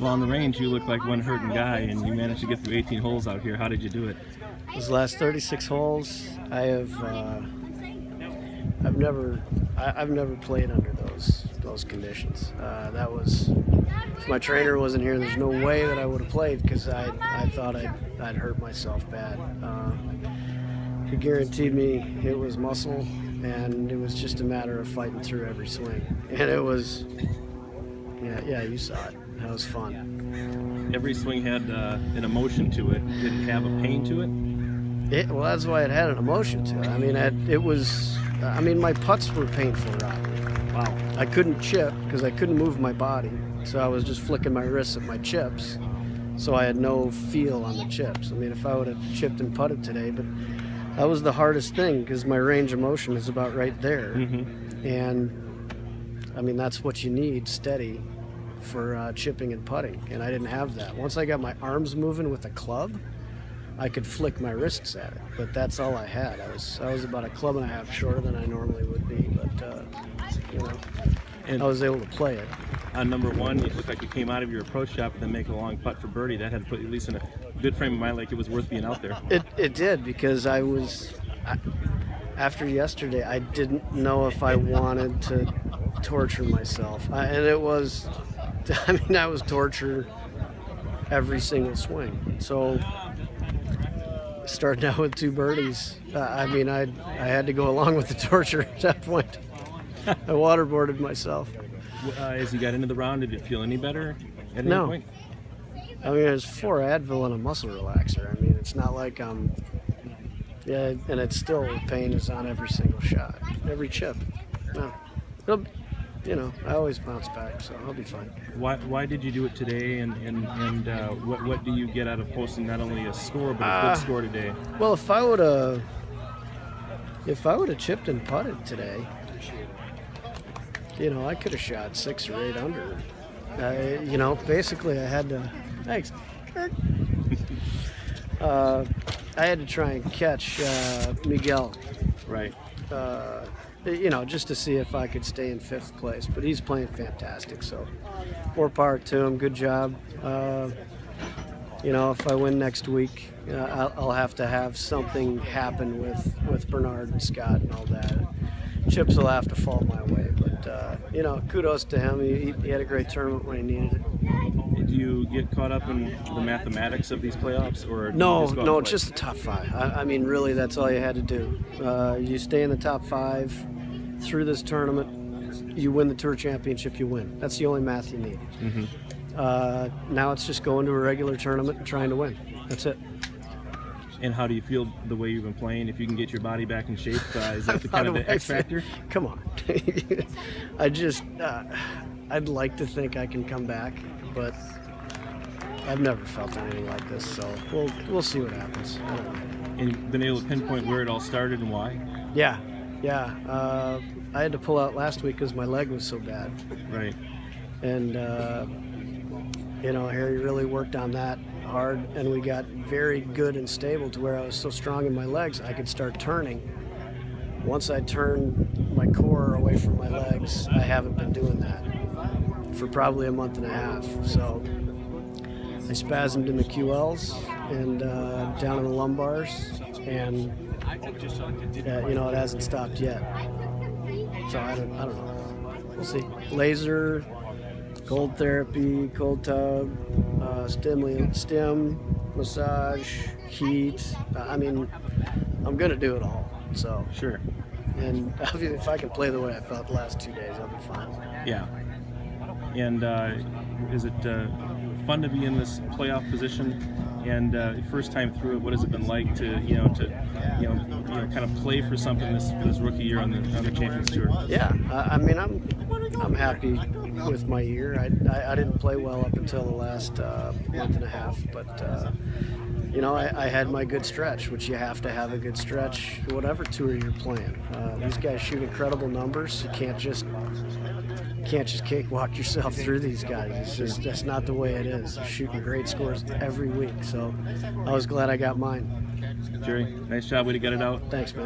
Well, on the range, you look like one hurting guy, and you managed to get through 18 holes out here. How did you do it? Those last 36 holes, I've never played under those conditions. That was, if my trainer wasn't here, there's no way that I would have played, because I thought I'd hurt myself bad. He guaranteed me it was muscle, and it was just a matter of fighting through every swing. And it was, yeah, you saw it. That was fun. Every swing had an emotion to it. Did it have a pain to it? Well, that's why it had an emotion to it. I mean, my putts were painful, Rob. Wow. I couldn't chip because I couldn't move my body, so I was just flicking my wrists at my chips, so I had no feel on the chips. I mean, if I would have chipped and putted today, but that was the hardest thing, because my range of motion is about right there. Mm-hmm. And I mean, that's what you need, steady, for chipping and putting, and I didn't have that. Once I got my arms moving with a club, I could flick my wrists at it, but that's all I had. I was about a club and a half shorter than I normally would be, but and I was able to play it. On number one, it looked like you came out of your approach shot and then make a long putt for birdie. That had to put you at least in a good frame of mind, like it was worth being out there. It did, because after yesterday, I didn't know if I wanted to torture myself, and it was, I mean, I was tortured every single swing. So starting out with 2 birdies, I mean, I had to go along with the torture at that point. I waterboarded myself. As you got into the round, did it feel any better at any No. point? I mean, there's 4 Advil and a muscle relaxer. I mean, it's not like and it's still, pain is on every single shot, every chip. No, I always bounce back, so I'll be fine. Why did you do it today, and what do you get out of posting not only a score but a good score today? Well, if I would have chipped and putted today, I could have shot 6 or 8 under. Basically I had to. Thanks, Kurt. I had to try and catch Miguel. Right. Just to see if I could stay in 5th place. But he's playing fantastic, so more power to him. Good job. If I win next week, I'll have to have something happen with Bernard and Scott and all that. Chips will have to fall my way, but kudos to him. He had a great tournament when he needed it. Do you get caught up in the mathematics of these playoffs, or no, just the top 5. I mean, really, that's all you had to do. You stay in the top 5 through this tournament, you win the Tour Championship, you win. That's the only math you need. Mm-hmm. Now it's just going to a regular tournament and trying to win. That's it. And how do you feel the way you've been playing? If you can get your body back in shape, is that the X factor? Come on. I'd like to think I can come back, but I've never felt anything like this, so we'll see what happens. I don't know. And you've been able to pinpoint where it all started and why? Yeah. I had to pull out last week because my leg was so bad. Right. And Harry really worked on that hard, and we got very good and stable to where I was so strong in my legs I could start turning. Once I turned my core away from my legs, I haven't been doing that for probably a month and a half. So I spasmed in the QLs and down in the lumbars, and it hasn't stopped yet. So I don't know. We'll see. Laser, cold therapy, cold tub, stim, massage, heat. I mean, I'm gonna do it all. So sure. And if I can play the way I felt the last 2 days, I'll be fine. Yeah. And is it fun to be in this playoff position? And first time through it, what has it been like to kind of play for something this rookie year on the Champions Tour? Yeah, I mean, I'm happy with my year. I didn't play well up until the last month and a half, but I had my good stretch, which you have to have a good stretch, whatever tour you're playing. These guys shoot incredible numbers. You can't just cakewalk yourself through these guys. That's not the way it is. You're shooting great scores every week, so I was glad I got mine. Jerry, nice job. Way to get it out. Thanks, man.